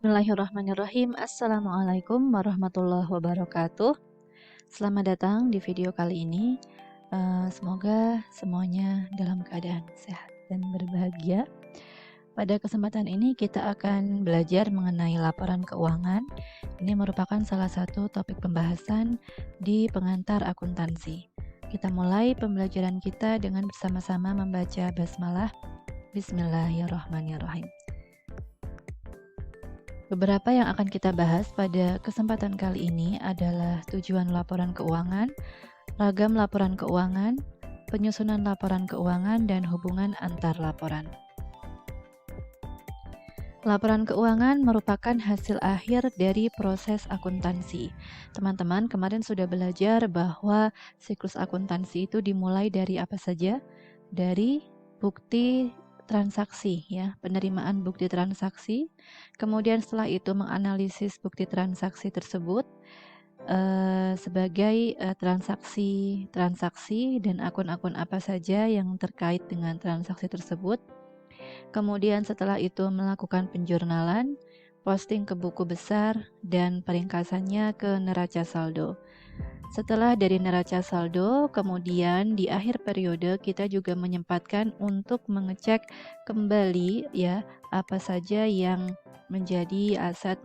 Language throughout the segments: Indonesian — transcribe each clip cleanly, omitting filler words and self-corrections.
Bismillahirrahmanirrahim. Assalamualaikum warahmatullahi wabarakatuh. Selamat datang di video kali ini. Semoga semuanya dalam keadaan sehat dan berbahagia. Pada kesempatan ini kita akan belajar mengenai laporan keuangan. Ini merupakan salah satu topik pembahasan di pengantar akuntansi. Kita mulai pembelajaran kita dengan bersama-sama membaca basmalah. Bismillahirrahmanirrahim. Beberapa yang akan kita bahas pada kesempatan kali ini adalah tujuan laporan keuangan, ragam laporan keuangan, penyusunan laporan keuangan, dan hubungan antar laporan. Laporan keuangan merupakan hasil akhir dari proses akuntansi. Teman-teman kemarin sudah belajar bahwa siklus akuntansi itu dimulai dari apa saja? Dari bukti transaksi, ya, penerimaan bukti transaksi. Kemudian setelah itu menganalisis bukti transaksi tersebut sebagai transaksi dan akun-akun apa saja yang terkait dengan transaksi tersebut. Kemudian setelah itu melakukan penjurnalan, posting ke buku besar, dan peringkasannya ke neraca saldo. Setelah dari neraca saldo, kemudian di akhir periode kita juga menyempatkan untuk mengecek kembali ya apa saja yang menjadi aset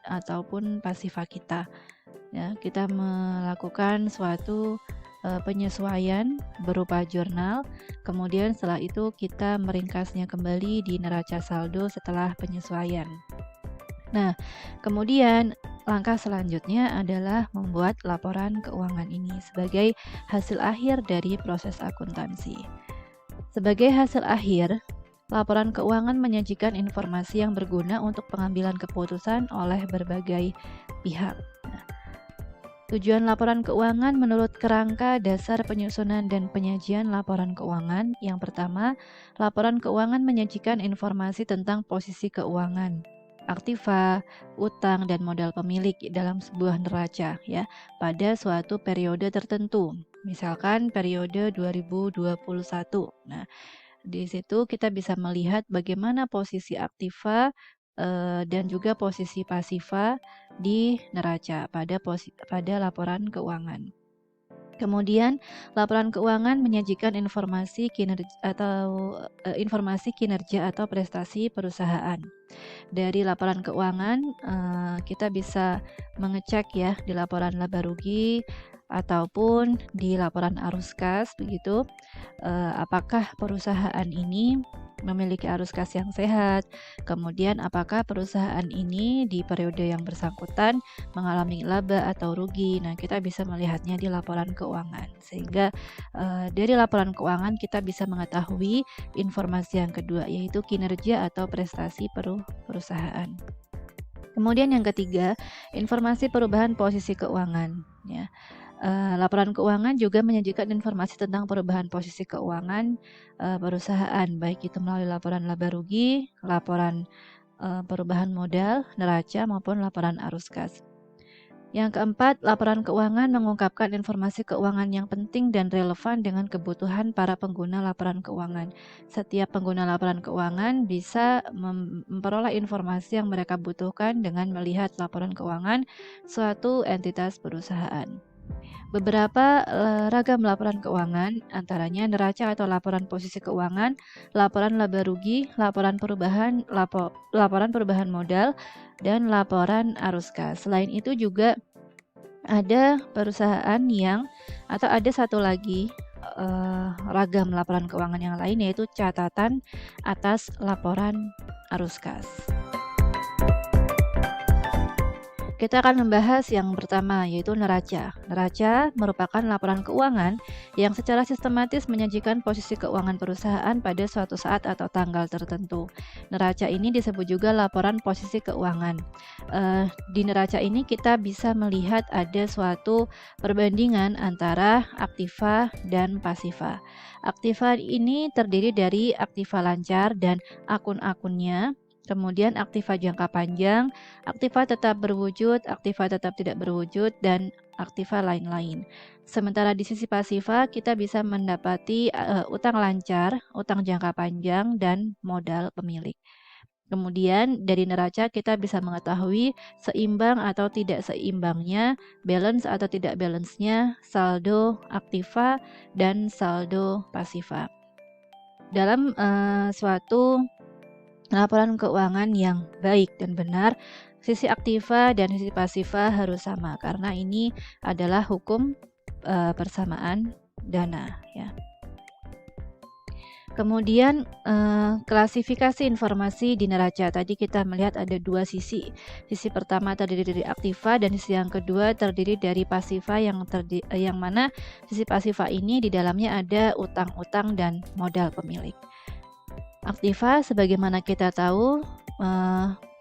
ataupun pasifa kita. Ya, kita melakukan suatu penyesuaian berupa jurnal, kemudian setelah itu kita meringkasnya kembali di neraca saldo setelah penyesuaian. Nah, kemudian langkah selanjutnya adalah membuat laporan keuangan ini sebagai hasil akhir dari proses akuntansi. Sebagai hasil akhir, laporan keuangan menyajikan informasi yang berguna untuk pengambilan keputusan oleh berbagai pihak. Tujuan laporan keuangan menurut kerangka dasar penyusunan dan penyajian laporan keuangan. Yang pertama, laporan keuangan menyajikan informasi tentang posisi keuangan, aktiva, utang, dan modal pemilik dalam sebuah neraca ya pada suatu periode tertentu. Misalkan periode 2021. Nah, di situ kita bisa melihat bagaimana posisi aktiva dan juga posisi pasifa di neraca pada laporan keuangan. Kemudian, laporan keuangan menyajikan informasi kinerja atau prestasi perusahaan. Dari laporan keuangan, kita bisa mengecek ya di laporan laba rugi ataupun di laporan arus kas begitu, apakah perusahaan ini memiliki arus kas yang sehat, kemudian apakah perusahaan ini di periode yang bersangkutan mengalami laba atau rugi. Nah, kita bisa melihatnya di laporan keuangan. Sehingga dari laporan keuangan kita bisa mengetahui informasi yang kedua, yaitu kinerja atau prestasi perusahaan. Kemudian yang ketiga, informasi perubahan posisi keuangan. Ya. Laporan keuangan juga menyajikan informasi tentang perubahan posisi keuangan perusahaan, baik itu melalui laporan laba rugi, laporan perubahan modal, neraca, maupun laporan arus kas. Yang keempat, laporan keuangan mengungkapkan informasi keuangan yang penting dan relevan dengan kebutuhan para pengguna laporan keuangan. Setiap pengguna laporan keuangan bisa memperoleh informasi yang mereka butuhkan dengan melihat laporan keuangan suatu entitas perusahaan. Beberapa ragam laporan keuangan, antaranya neraca atau laporan posisi keuangan, laporan laba rugi, laporan perubahan modal, dan laporan arus kas. Selain itu juga ada perusahaan atau ada satu lagi ragam laporan keuangan yang lain, yaitu catatan atas laporan arus kas. Kita akan membahas yang pertama, yaitu neraca. Neraca merupakan laporan keuangan yang secara sistematis menyajikan posisi keuangan perusahaan pada suatu saat atau tanggal tertentu. Neraca ini disebut juga laporan posisi keuangan. Di neraca ini kita bisa melihat ada suatu perbandingan antara aktiva dan pasifa. Aktiva ini terdiri dari aktiva lancar dan akun-akunnya. Kemudian aktiva jangka panjang, aktiva tetap berwujud, aktiva tetap tidak berwujud, dan aktiva lain-lain. Sementara di sisi pasifa kita bisa mendapati utang lancar, utang jangka panjang, dan modal pemilik. Kemudian dari neraca kita bisa mengetahui seimbang atau tidak seimbangnya, balance atau tidak balance-nya, saldo aktiva dan saldo pasiva. Dalam suatu laporan keuangan yang baik dan benar, sisi aktiva dan sisi pasiva harus sama karena ini adalah hukum persamaan dana ya. Kemudian klasifikasi informasi di neraca. Tadi kita melihat ada dua sisi. Sisi pertama terdiri dari aktiva dan sisi yang kedua terdiri dari pasiva yang mana sisi pasiva ini di dalamnya ada utang-utang dan modal pemilik. Aktiva sebagaimana kita tahu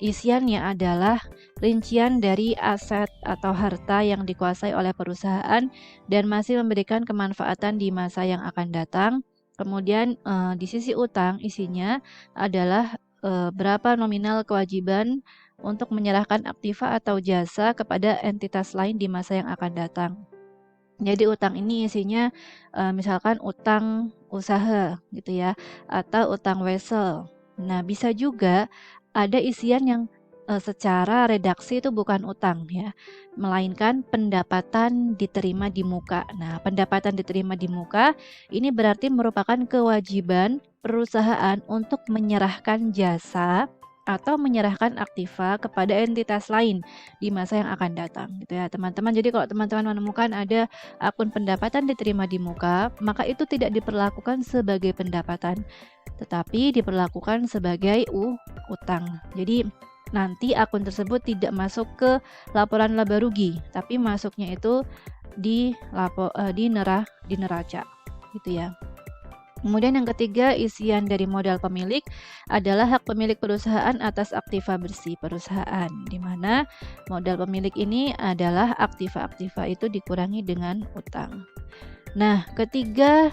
isiannya adalah rincian dari aset atau harta yang dikuasai oleh perusahaan dan masih memberikan kemanfaatan di masa yang akan datang. Kemudian di sisi utang isinya adalah berapa nominal kewajiban untuk menyerahkan aktiva atau jasa kepada entitas lain di masa yang akan datang. Jadi utang ini isinya misalkan utang usaha gitu ya, atau utang wesel. Nah, bisa juga ada isian yang secara redaksi itu bukan utang ya, melainkan pendapatan diterima di muka. Nah, pendapatan diterima di muka ini berarti merupakan kewajiban perusahaan untuk menyerahkan jasa atau menyerahkan aktiva kepada entitas lain di masa yang akan datang gitu ya teman-teman. Jadi kalau teman-teman menemukan ada akun pendapatan diterima di muka, maka itu tidak diperlakukan sebagai pendapatan, tetapi diperlakukan sebagai utang. Jadi nanti akun tersebut tidak masuk ke laporan laba rugi, tapi masuknya itu di neraca gitu ya. Kemudian yang ketiga, isian dari modal pemilik adalah hak pemilik perusahaan atas aktiva bersih perusahaan, di mana modal pemilik ini adalah aktiva-aktiva itu dikurangi dengan utang. Nah, ketiga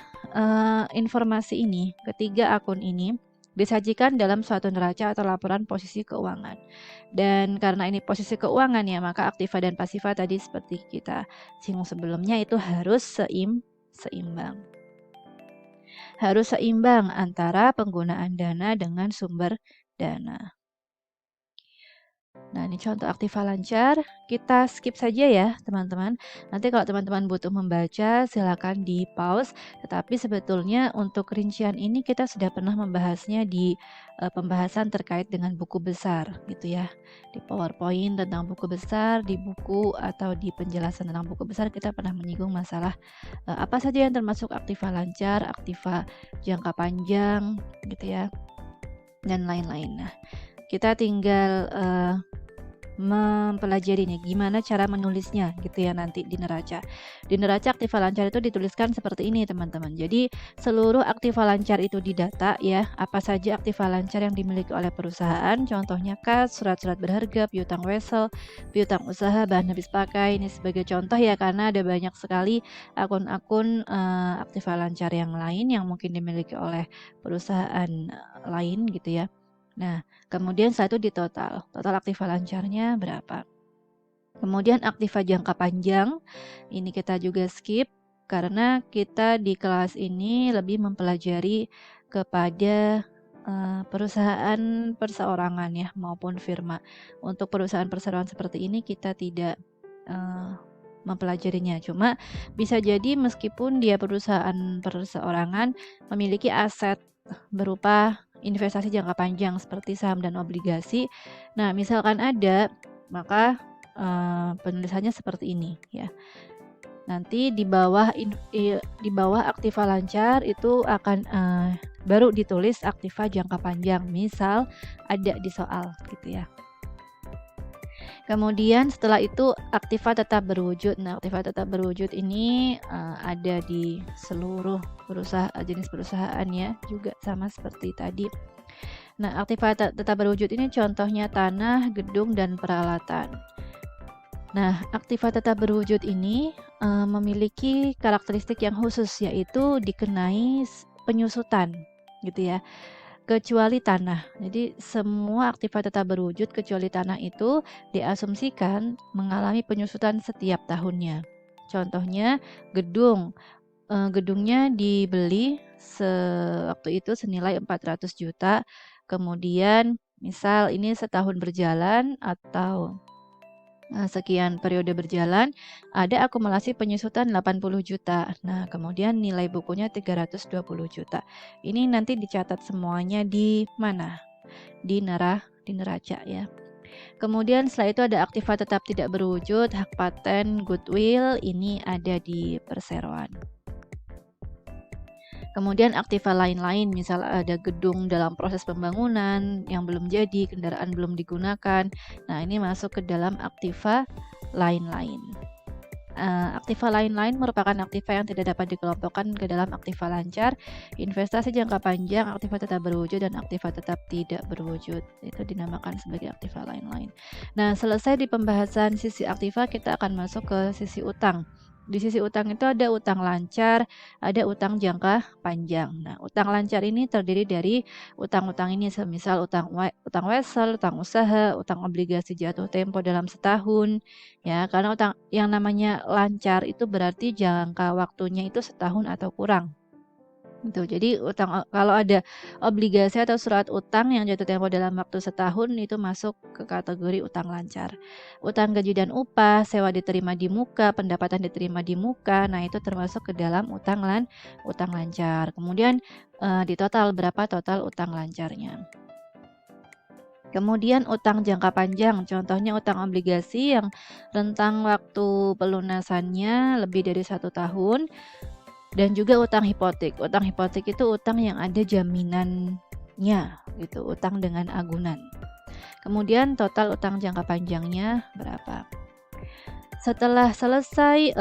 informasi ini, ketiga akun ini disajikan dalam suatu neraca atau laporan posisi keuangan. Dan karena ini posisi keuangan ya, maka aktiva dan pasiva tadi seperti kita singgung sebelumnya itu harus seimbang. Harus seimbang antara penggunaan dana dengan sumber dana. Nah, ini contoh aktiva lancar. Kita skip saja ya, teman-teman. Nanti kalau teman-teman butuh membaca, silakan di pause. Tetapi sebetulnya untuk rincian ini kita sudah pernah membahasnya di pembahasan terkait dengan buku besar, gitu ya. Di PowerPoint tentang buku besar, di buku atau di penjelasan tentang buku besar kita pernah menyinggung masalah apa saja yang termasuk aktiva lancar, aktiva jangka panjang, gitu ya, dan lain-lain. Nah, kita tinggal mempelajarinya gimana cara menulisnya gitu ya nanti di neraca. Di neraca aktiva lancar itu dituliskan seperti ini teman-teman. Jadi seluruh aktiva lancar itu didata ya, apa saja aktiva lancar yang dimiliki oleh perusahaan, contohnya kas, surat-surat berharga, piutang wesel, piutang usaha, bahan habis pakai. Ini sebagai contoh ya karena ada banyak sekali akun-akun aktiva lancar yang lain yang mungkin dimiliki oleh perusahaan lain gitu ya. Nah, kemudian setelah itu total aktiva lancarnya berapa. Kemudian aktiva jangka panjang, ini kita juga skip karena kita di kelas ini lebih mempelajari kepada perusahaan perseorangan ya maupun firma. Untuk perusahaan perseorangan seperti ini kita tidak mempelajarinya. Cuma bisa jadi meskipun dia perusahaan perseorangan memiliki aset berupa investasi jangka panjang seperti saham dan obligasi. Nah, misalkan ada, maka penulisannya seperti ini ya. Nanti di bawah aktiva lancar itu akan baru ditulis aktiva jangka panjang. Misal ada di soal gitu ya. Kemudian setelah itu aktiva tetap berwujud. Nah, aktiva tetap berwujud ini ada di seluruh jenis perusahaan ya, juga sama seperti tadi. Nah, aktiva tetap berwujud ini contohnya tanah, gedung, dan peralatan. Nah, aktiva tetap berwujud ini memiliki karakteristik yang khusus yaitu dikenai penyusutan gitu ya. Kecuali tanah. Jadi semua aktiva tetap berwujud kecuali tanah itu diasumsikan mengalami penyusutan setiap tahunnya. Contohnya gedung. Gedungnya dibeli waktu itu senilai 400 juta. Kemudian Misal ini setahun berjalan atau sekian periode berjalan, ada akumulasi penyusutan 80 juta. Nah, kemudian nilai bukunya 320 juta. Ini nanti dicatat semuanya di mana? Di neraca ya. Kemudian setelah itu ada aktiva tetap tidak berwujud, hak paten, goodwill, ini ada di perseroan. Kemudian aktiva lain-lain, misal ada gedung dalam proses pembangunan yang belum jadi, kendaraan belum digunakan. Nah, ini masuk ke dalam aktiva lain-lain. Aktiva lain-lain merupakan aktiva yang tidak dapat dikelompokkan ke dalam aktiva lancar, investasi jangka panjang, aktiva tetap berwujud, dan aktiva tetap tidak berwujud. Itu dinamakan sebagai aktiva lain-lain. Nah, selesai di pembahasan sisi aktiva, kita akan masuk ke sisi utang. Di sisi utang itu ada utang lancar, ada utang jangka panjang. Nah, utang lancar ini terdiri dari utang-utang ini, semisal utang wesel, utang usaha, utang obligasi jatuh tempo dalam setahun, ya. Karena utang yang namanya lancar itu berarti jangka waktunya itu setahun atau kurang. Gitu. Jadi kalau ada obligasi atau surat utang yang jatuh tempo dalam waktu setahun itu masuk ke kategori utang lancar. Utang gaji dan upah, sewa diterima di muka, pendapatan diterima di muka, nah itu termasuk ke dalam utang lancar. Kemudian di total berapa total utang lancarnya. Kemudian utang jangka panjang, contohnya utang obligasi yang rentang waktu pelunasannya lebih dari 1 tahun. Dan juga utang hipotek. Utang hipotek itu utang yang ada jaminannya, gitu, utang dengan agunan. Kemudian total utang jangka panjangnya berapa? Setelah selesai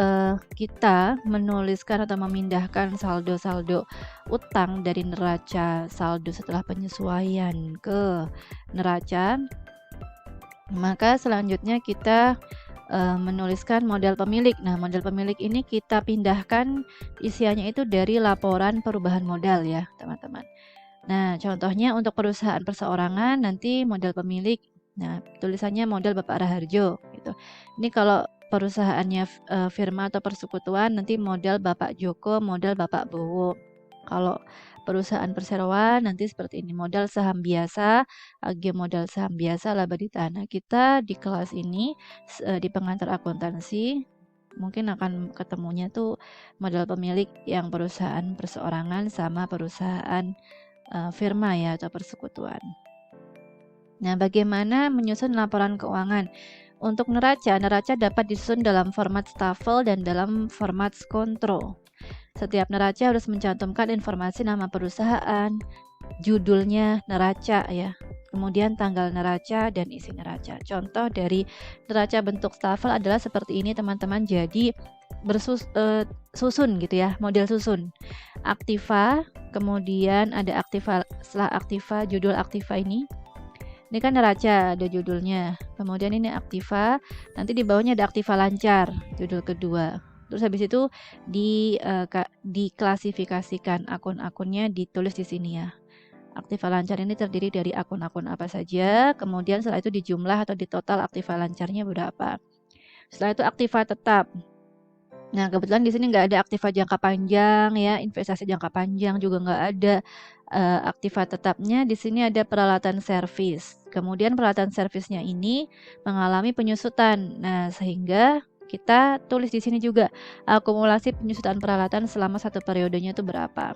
kita menuliskan atau memindahkan saldo-saldo utang dari neraca saldo setelah penyesuaian ke neraca, maka selanjutnya kita menuliskan modal pemilik. Nah, modal pemilik ini kita pindahkan isiannya itu dari laporan perubahan modal ya, teman-teman. Nah, contohnya untuk perusahaan perseorangan nanti modal pemilik. Nah, tulisannya modal Bapak Raharjo gitu. Ini kalau perusahaannya firma atau persekutuan nanti modal Bapak Joko, modal Bapak Bowo. Kalau perusahaan perseroan nanti seperti ini, modal saham biasa, AG modal saham biasa, laba di tanah. Kita di kelas ini di pengantar akuntansi mungkin akan ketemunya tuh modal pemilik yang perusahaan perseorangan sama perusahaan firma ya atau persekutuan. Nah, bagaimana menyusun laporan keuangan? Untuk neraca dapat disusun dalam format Staffel dan dalam format Skontro. Setiap neraca harus mencantumkan informasi nama perusahaan, judulnya neraca ya, kemudian tanggal neraca dan isi neraca. Contoh dari neraca bentuk Staffel adalah seperti ini teman-teman, jadi susun gitu ya, model susun. Aktiva, kemudian ada aktiva, setelah aktiva, judul aktiva ini kan neraca, ada judulnya. Kemudian ini aktiva, nanti di bawahnya ada aktiva lancar, judul kedua. Terus habis itu diklasifikasikan akun-akunnya, ditulis di sini ya. Aktiva lancar ini terdiri dari akun-akun apa saja, kemudian setelah itu dijumlah atau ditotal aktiva lancarnya berapa. Setelah itu aktiva tetap. Nah, kebetulan di sini nggak ada aktiva jangka panjang ya, investasi jangka panjang juga nggak ada. Aktiva tetapnya di sini ada peralatan servis. Kemudian peralatan servisnya ini mengalami penyusutan. Nah, sehingga kita tulis di sini juga akumulasi penyusutan peralatan selama satu periodenya itu berapa.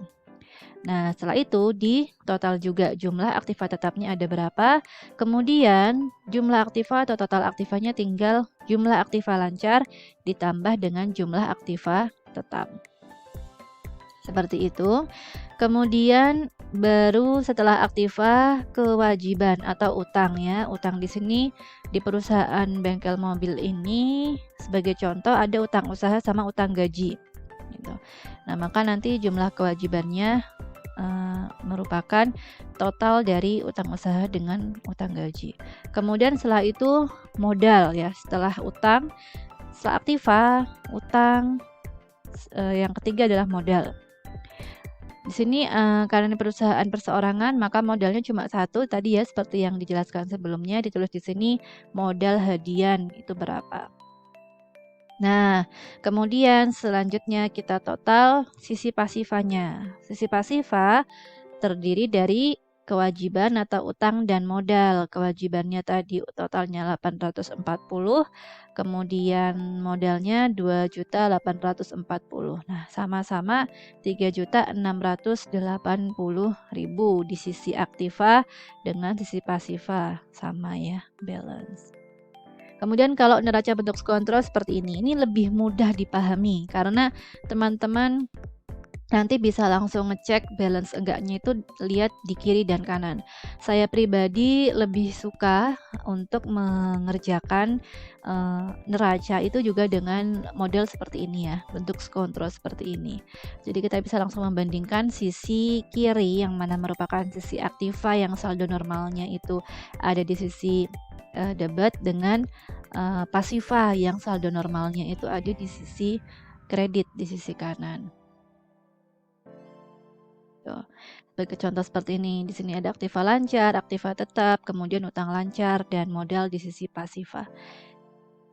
Nah, setelah itu di total juga jumlah aktiva tetapnya ada berapa. Kemudian jumlah aktiva atau total aktivanya tinggal jumlah aktiva lancar ditambah dengan jumlah aktiva tetap. Seperti itu. Kemudian baru setelah aktiva kewajiban atau utang ya. Utang di sini di perusahaan bengkel mobil ini sebagai contoh ada utang usaha sama utang gaji gitu. Nah, maka nanti jumlah kewajibannya merupakan total dari utang usaha dengan utang gaji. Kemudian setelah itu modal ya, setelah utang, setelah aktiva, utang, yang ketiga adalah modal. Di sini karena perusahaan perseorangan maka modalnya cuma satu tadi ya, seperti yang dijelaskan sebelumnya, ditulis di sini modal hadian itu berapa. Nah, kemudian selanjutnya kita total sisi pasifanya. Sisi pasifa terdiri dari kewajiban atau utang dan modal. Kewajibannya tadi totalnya 840, kemudian modalnya 2.840. Nah, sama-sama 3.680.000 di sisi aktiva dengan sisi pasiva sama ya, balance. Kemudian kalau neraca bentuk kontrol seperti ini lebih mudah dipahami karena teman-teman nanti bisa langsung ngecek balance enggaknya itu lihat di kiri dan kanan. Saya pribadi lebih suka untuk mengerjakan neraca itu juga dengan model seperti ini ya, bentuk kontrol seperti ini. Jadi kita bisa langsung membandingkan sisi kiri yang mana merupakan sisi aktiva yang saldo normalnya itu ada di sisi debit dengan pasiva yang saldo normalnya itu ada di sisi kredit di sisi kanan. Tuh. Sebagai contoh seperti ini, di sini ada aktiva lancar, aktiva tetap, kemudian utang lancar dan modal di sisi pasiva.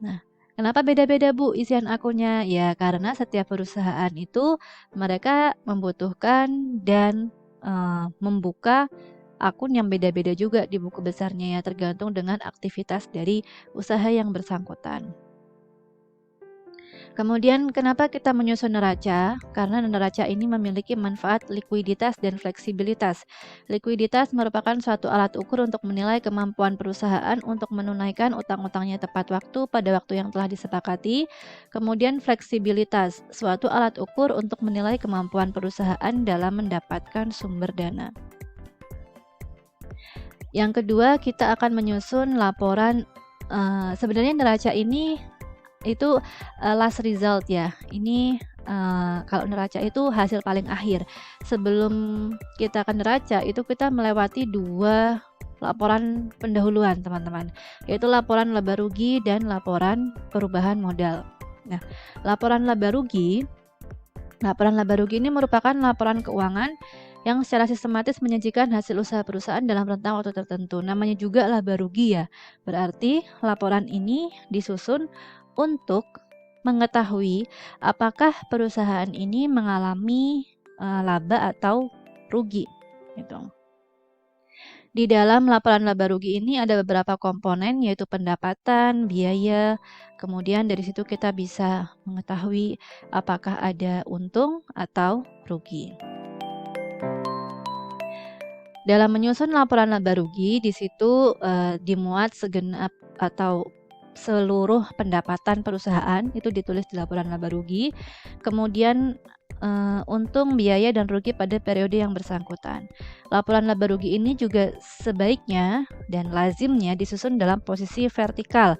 Nah, kenapa beda-beda Bu isian akunnya? Ya, karena setiap perusahaan itu mereka membutuhkan dan membuka akun yang beda-beda juga di buku besarnya ya, tergantung dengan aktivitas dari usaha yang bersangkutan. Kemudian kenapa kita menyusun neraca? Karena neraca ini memiliki manfaat likuiditas dan fleksibilitas. Likuiditas merupakan suatu alat ukur untuk menilai kemampuan perusahaan untuk menunaikan utang-utangnya tepat waktu pada waktu yang telah disepakati. Kemudian fleksibilitas, suatu alat ukur untuk menilai kemampuan perusahaan dalam mendapatkan sumber dana. Yang kedua, kita akan menyusun laporan. Sebenarnya neraca ini itu last result ya. Ini kalau neraca itu hasil paling akhir. Sebelum kita ke neraca itu kita melewati 2 laporan pendahuluan teman-teman, yaitu laporan laba rugi dan laporan perubahan modal. Nah, laporan laba rugi ini merupakan laporan keuangan yang secara sistematis menyajikan hasil usaha perusahaan dalam rentang waktu tertentu. Namanya juga laba rugi ya. Berarti laporan ini disusun untuk mengetahui apakah perusahaan ini mengalami laba atau rugi gitu. Di dalam laporan laba rugi ini ada beberapa komponen yaitu pendapatan, biaya, kemudian dari situ kita bisa mengetahui apakah ada untung atau rugi. Dalam menyusun laporan laba rugi, di situ dimuat segenap atau seluruh pendapatan perusahaan itu ditulis di laporan laba rugi. Kemudian untung, biaya, dan rugi pada periode yang bersangkutan. Laporan laba rugi ini juga sebaiknya dan lazimnya disusun dalam posisi vertikal,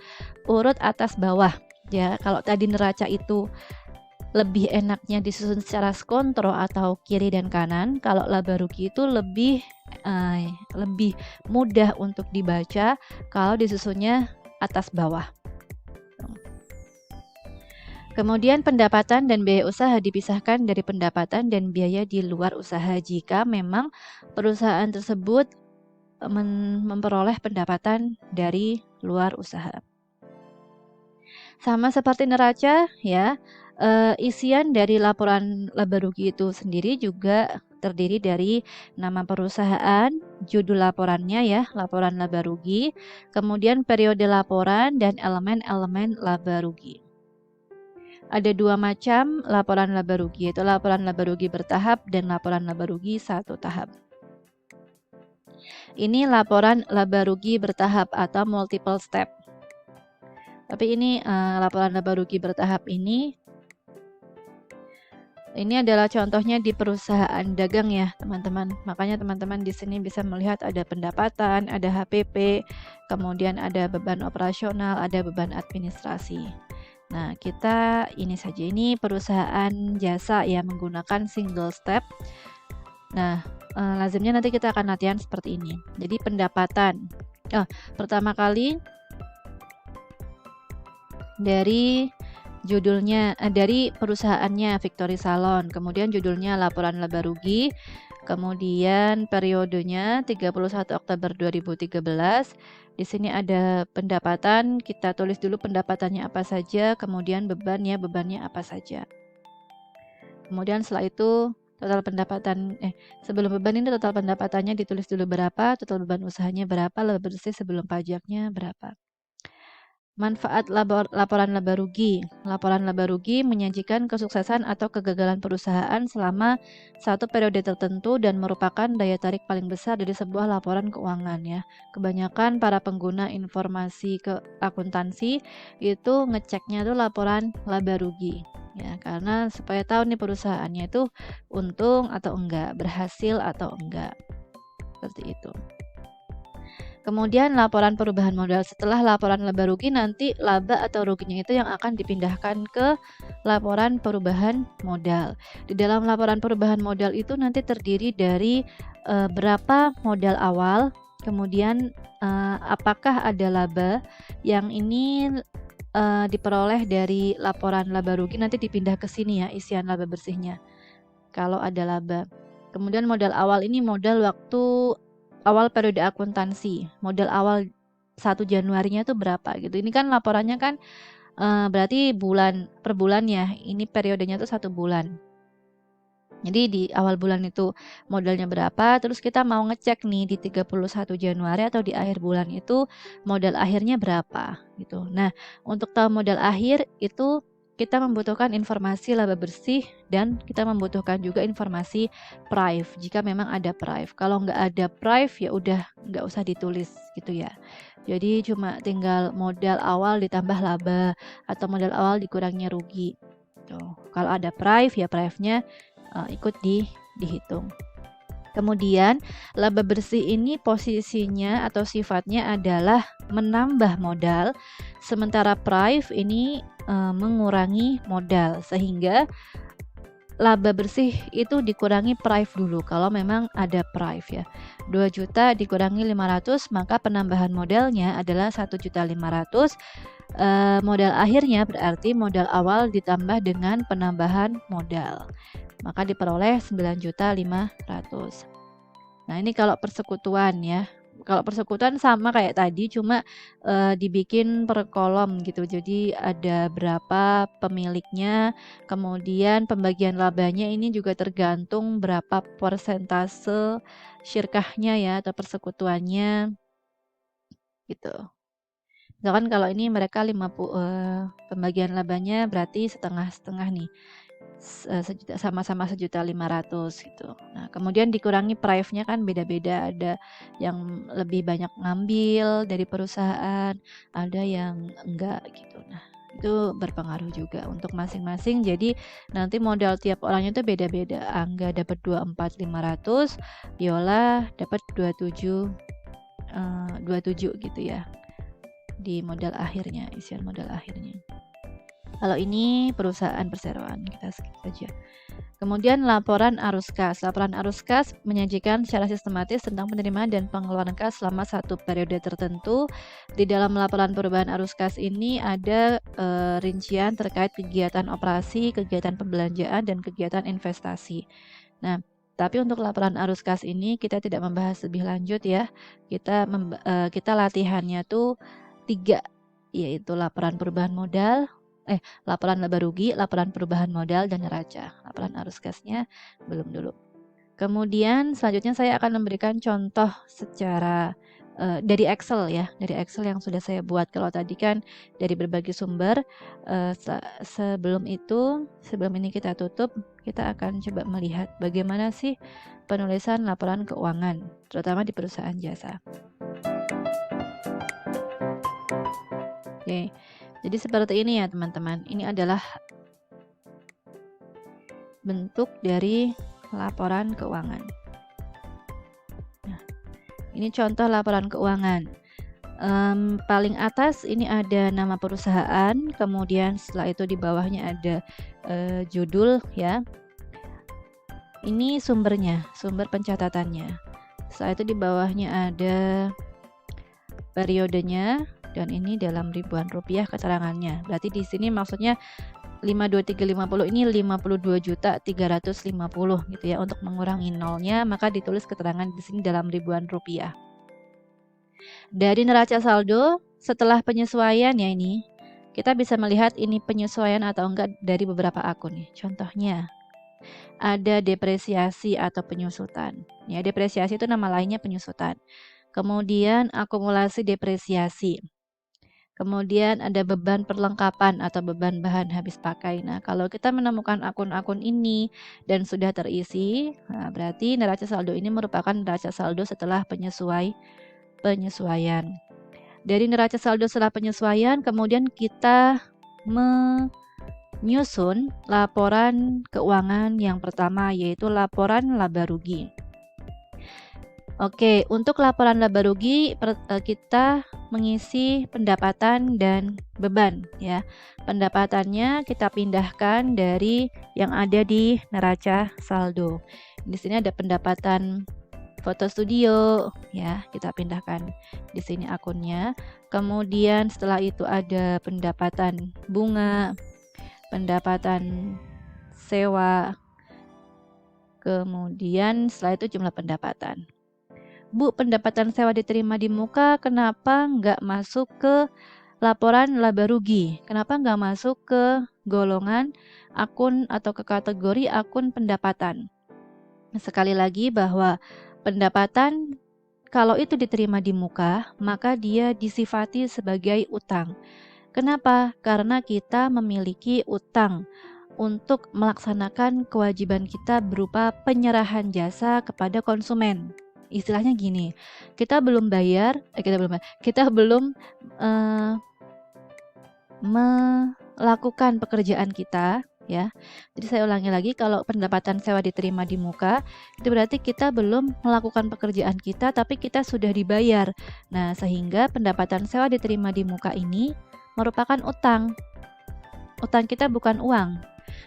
urut atas bawah. Ya, kalau tadi neraca itu lebih enaknya disusun secara skontro atau kiri dan kanan. Kalau laba rugi itu lebih mudah untuk dibaca kalau disusunnya atas bawah. Kemudian pendapatan dan biaya usaha dipisahkan dari pendapatan dan biaya di luar usaha jika memang perusahaan tersebut memperoleh pendapatan dari luar usaha. Sama seperti neraca ya, isian dari laporan laba rugi itu sendiri juga terdiri dari nama perusahaan, judul laporannya ya, laporan laba rugi, kemudian periode laporan dan elemen-elemen laba rugi. Ada 2 macam laporan laba rugi, yaitu laporan laba rugi bertahap dan laporan laba rugi satu tahap. Ini laporan laba rugi bertahap atau multiple step. Tapi ini laporan laba rugi bertahap ini adalah contohnya di perusahaan dagang ya, teman-teman. Makanya teman-teman di sini bisa melihat ada pendapatan, ada HPP, kemudian ada beban operasional, ada beban administrasi. Nah, kita ini saja, ini perusahaan jasa ya menggunakan single step. Nah, lazimnya nanti kita akan latihan seperti ini. Jadi pendapatan. Pertama kali dari judulnya dari perusahaannya Victory Salon, kemudian judulnya laporan laba rugi, kemudian periodenya 31 Oktober 2013. Di sini ada pendapatan, kita tulis dulu pendapatannya apa saja, kemudian bebannya apa saja. Kemudian setelah itu total pendapatan sebelum beban ini total pendapatannya ditulis dulu berapa, total beban usahanya berapa, laba bersih sebelum pajaknya berapa. Manfaat laporan laba rugi. Laporan laba rugi menyajikan kesuksesan atau kegagalan perusahaan selama satu periode tertentu dan merupakan daya tarik paling besar dari sebuah laporan keuangan ya. Kebanyakan para pengguna informasi ke akuntansi itu ngeceknya tuh laporan laba rugi ya, karena supaya tahu nih perusahaannya itu untung atau enggak, berhasil atau enggak. Seperti itu. Kemudian laporan perubahan modal. Setelah laporan laba rugi, nanti laba atau ruginya itu yang akan dipindahkan ke laporan perubahan modal. Di dalam laporan perubahan modal itu nanti terdiri dari berapa modal awal, kemudian apakah ada laba yang ini diperoleh dari laporan laba rugi, nanti dipindah ke sini ya isian laba bersihnya kalau ada laba. Kemudian modal awal ini modal waktu awal periode akuntansi, modal awal 1 Januarinya itu berapa gitu. Ini kan laporannya kan berarti per bulan ya, ini periodenya tuh 1 bulan. Jadi di awal bulan itu modalnya berapa, terus kita mau ngecek nih di 31 Januari atau di akhir bulan itu modal akhirnya berapa gitu. Nah, untuk tahu modal akhir itu kita membutuhkan informasi laba bersih dan kita membutuhkan juga informasi prive jika memang ada prive. Kalau nggak ada prive ya udah nggak usah ditulis gitu ya. Jadi cuma tinggal modal awal ditambah laba atau modal awal dikurangnya rugi. Tuh. Kalau ada prive ya prive-nya ikut dihitung. Kemudian laba bersih ini posisinya atau sifatnya adalah menambah modal, sementara prive ini mengurangi modal, sehingga laba bersih itu dikurangi prive dulu kalau memang ada prive ya. 2 juta dikurangi 500 maka penambahan modalnya adalah 1.500.000. Modal akhirnya berarti modal awal ditambah dengan penambahan modal. Maka diperoleh 9.500.000. Nah, ini kalau persekutuan ya. Kalau persekutuan sama kayak tadi cuma dibikin per kolom gitu. Jadi ada berapa pemiliknya, kemudian pembagian labanya ini juga tergantung berapa persentase syirkahnya ya atau persekutuannya gitu. Misalkan kalau ini mereka 50 pembagian labanya berarti setengah-setengah nih. Sama-sama 1.500.000 gitu. Nah, kemudian dikurangi prive-nya kan beda-beda, ada yang lebih banyak ngambil dari perusahaan, ada yang enggak gitu. Nah, itu berpengaruh juga untuk masing-masing. Jadi nanti modal tiap orangnya itu beda-beda. Angga dapat 24.500, Yola dapat 27 gitu ya. Di modal akhirnya, isian modal akhirnya. Kalau ini perusahaan perseroan, kita skip saja. Kemudian laporan arus kas. Laporan arus kas menyajikan secara sistematis tentang penerimaan dan pengeluaran kas selama satu periode tertentu. Di dalam laporan perubahan arus kas ini ada rincian terkait kegiatan operasi, kegiatan pembelanjaan, dan kegiatan investasi. Nah, tapi untuk laporan arus kas ini kita tidak membahas lebih lanjut ya. Kita latihannya tuh 3, yaitu laporan perubahan modal, laporan laba rugi, laporan perubahan modal, dan neraca. Laporan arus kasnya belum dulu. Kemudian selanjutnya saya akan memberikan contoh secara dari Excel ya, dari Excel yang sudah saya buat. Kalau tadi kan dari berbagai sumber. Sebelum ini kita tutup, kita akan coba melihat bagaimana sih penulisan laporan keuangan, terutama di perusahaan jasa. Oke. Jadi seperti ini ya teman-teman. Ini adalah bentuk dari laporan keuangan. Nah, ini contoh laporan keuangan. Paling atas ini ada nama perusahaan, kemudian setelah itu di bawahnya ada judul ya. Ini sumbernya, sumber pencatatannya. Setelah itu di bawahnya ada periodenya. Dan ini dalam ribuan rupiah keterangannya. Berarti di sini maksudnya 52350 ini 52.350 gitu ya. Untuk mengurangi nolnya maka ditulis keterangan di sini dalam ribuan rupiah. Dari neraca saldo setelah penyesuaian ya ini kita bisa melihat ini penyesuaian atau enggak dari beberapa akun nih. Contohnya ada depresiasi atau penyusutan. Ya, depresiasi itu nama lainnya penyusutan. Kemudian akumulasi depresiasi. Kemudian ada beban perlengkapan atau beban bahan habis pakai. Nah, kalau kita menemukan akun-akun ini dan sudah terisi, nah berarti neraca saldo ini merupakan neraca saldo setelah penyesuaian. Dari neraca saldo setelah penyesuaian, kemudian kita menyusun laporan keuangan yang pertama, yaitu laporan laba rugi. Oke, untuk laporan laba rugi kita mengisi pendapatan dan beban ya. Pendapatannya kita pindahkan dari yang ada di neraca saldo. Di sini ada pendapatan foto studio ya, kita pindahkan di sini akunnya. Kemudian setelah itu ada pendapatan bunga, pendapatan sewa. Kemudian setelah itu jumlah pendapatan. Bu, pendapatan sewa diterima di muka, kenapa nggak masuk ke laporan laba rugi? Kenapa nggak masuk ke golongan akun atau ke kategori akun pendapatan? Sekali lagi bahwa pendapatan kalau itu diterima di muka, maka dia disifati sebagai utang. Kenapa? Karena kita memiliki utang untuk melaksanakan kewajiban kita berupa penyerahan jasa kepada konsumen. Istilahnya gini, kita belum melakukan pekerjaan kita ya. Jadi saya ulangi lagi, kalau pendapatan sewa diterima di muka, itu berarti kita belum melakukan pekerjaan kita tapi kita sudah dibayar. Nah, sehingga pendapatan sewa diterima di muka ini merupakan utang. Utang kita bukan uang,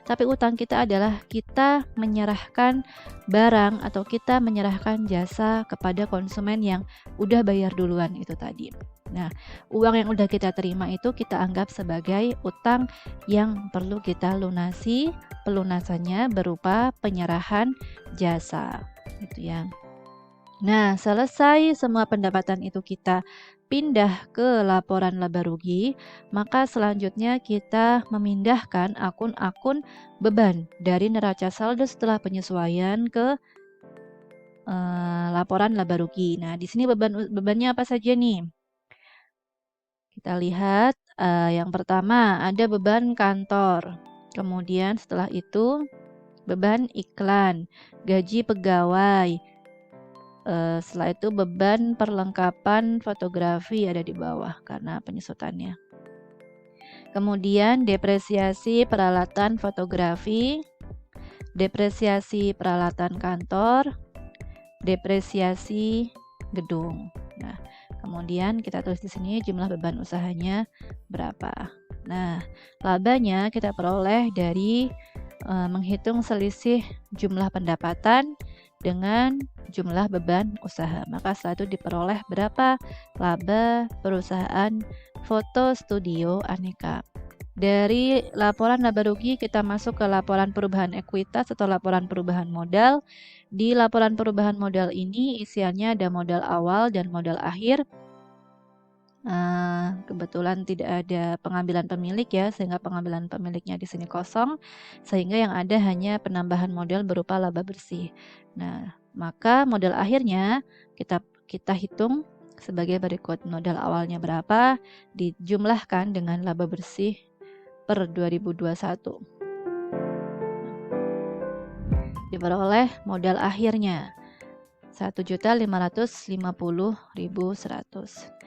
tapi utang kita adalah kita menyerahkan barang atau kita menyerahkan jasa kepada konsumen yang udah bayar duluan itu tadi. Nah, uang yang udah kita terima itu kita anggap sebagai utang yang perlu kita lunasi. Pelunasannya berupa penyerahan jasa, gitu ya. Nah, selesai semua pendapatan itu kita pindah ke laporan laba rugi, maka selanjutnya kita memindahkan akun-akun beban dari neraca saldo setelah penyesuaian ke laporan laba rugi. Nah, di sini bebannya apa saja nih? Kita lihat yang pertama ada beban kantor. Kemudian setelah itu beban iklan, gaji pegawai. Setelah itu beban perlengkapan fotografi ada di bawah karena penyusutannya. Kemudian depresiasi peralatan fotografi, depresiasi peralatan kantor, depresiasi gedung. Nah, kemudian kita tulis di sini jumlah beban usahanya berapa. Nah, labanya kita peroleh dari menghitung selisih jumlah pendapatan dengan jumlah beban usaha. Maka setelah itu diperoleh berapa laba perusahaan foto studio Aneka. Dari laporan laba rugi kita masuk ke laporan perubahan ekuitas atau laporan perubahan modal. Di laporan perubahan modal ini isiannya ada modal awal dan modal akhir. Kebetulan tidak ada pengambilan pemilik ya, sehingga pengambilan pemiliknya di sini kosong, sehingga yang ada hanya penambahan modal berupa laba bersih. Nah, maka modal akhirnya kita hitung sebagai berikut. Modal awalnya berapa dijumlahkan dengan laba bersih per 2021. Diperoleh modal akhirnya 1.550.100.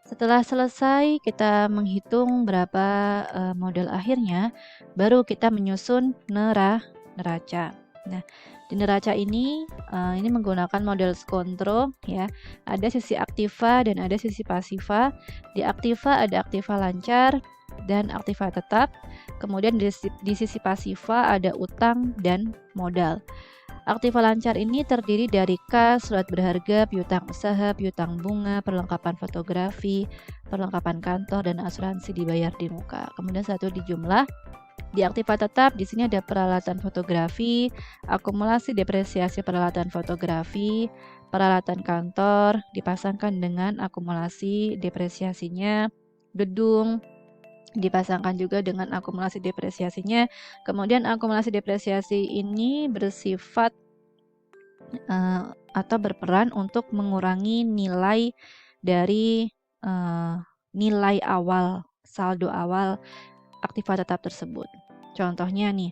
Setelah selesai kita menghitung berapa modal akhirnya, baru kita menyusun neraca. Nah, di neraca ini menggunakan model skontro ya. Ada sisi aktiva dan ada sisi pasiva. Di aktiva ada aktiva lancar dan aktiva tetap. Kemudian di sisi pasiva ada utang dan modal. Aktiva lancar ini terdiri dari kas, surat berharga, piutang usaha, piutang bunga, perlengkapan fotografi, perlengkapan kantor, dan asuransi dibayar di muka. Kemudian satu dijumlah. Di aktiva tetap di sini ada peralatan fotografi, akumulasi depresiasi peralatan fotografi, peralatan kantor dipasangkan dengan akumulasi depresiasinya, gedung, dipasangkan juga dengan akumulasi depresiasinya. Kemudian akumulasi depresiasi ini bersifat atau berperan untuk mengurangi nilai dari nilai awal, saldo awal aktiva tetap tersebut. Contohnya nih,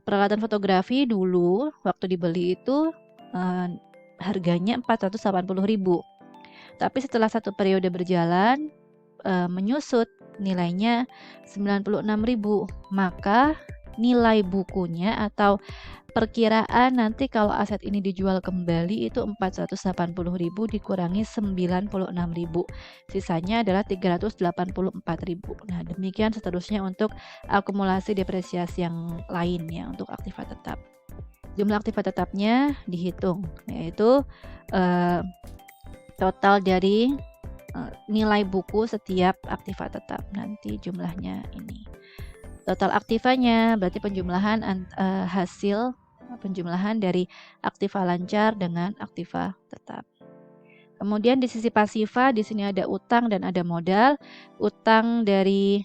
peralatan fotografi dulu waktu dibeli itu harganya 480.000. Tapi setelah satu periode berjalan menyusut nilainya 96.000. Maka nilai bukunya atau perkiraan nanti kalau aset ini dijual kembali itu 480.000 dikurangi 96.000. Sisanya adalah 384.000. Nah, demikian seterusnya untuk akumulasi depresiasi yang lain ya untuk aktiva tetap. Jumlah aktiva tetapnya dihitung, yaitu total dari nilai buku setiap aktiva tetap. Nanti jumlahnya ini. Total aktivanya berarti penjumlahan hasil penjumlahan dari aktiva lancar dengan aktiva tetap. Kemudian di sisi pasiva di sini ada utang dan ada modal. Utang dari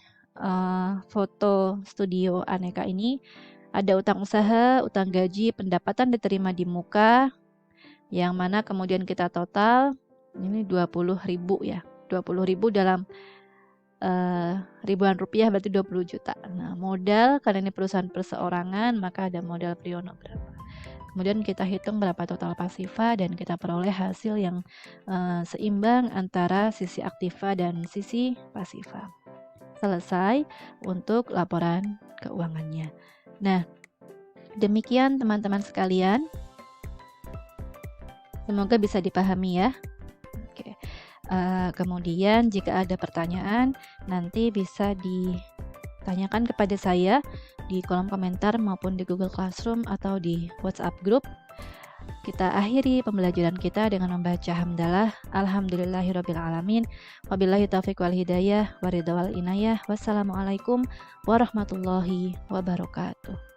foto studio Aneka ini ada utang usaha, utang gaji, pendapatan diterima di muka, yang mana kemudian kita total ini 20.000 ya. 20.000 dalam ribuan rupiah berarti 20 juta. Nah, modal karena ini perusahaan perseorangan maka ada modal Priyono berapa. Kemudian kita hitung berapa total pasiva dan kita peroleh hasil yang seimbang antara sisi aktiva dan sisi pasiva. Selesai untuk laporan keuangannya. Nah, demikian teman-teman sekalian. Semoga bisa dipahami ya. Oke. Kemudian jika ada pertanyaan nanti bisa ditanyakan kepada saya di kolom komentar maupun di Google Classroom atau di WhatsApp group. Kita akhiri pembelajaran kita dengan membaca hamdalah. Alhamdulillahirrabbilalamin. Wabillahi taufiq wal hidayah. Waridha wal inayah. Wassalamualaikum warahmatullahi wabarakatuh.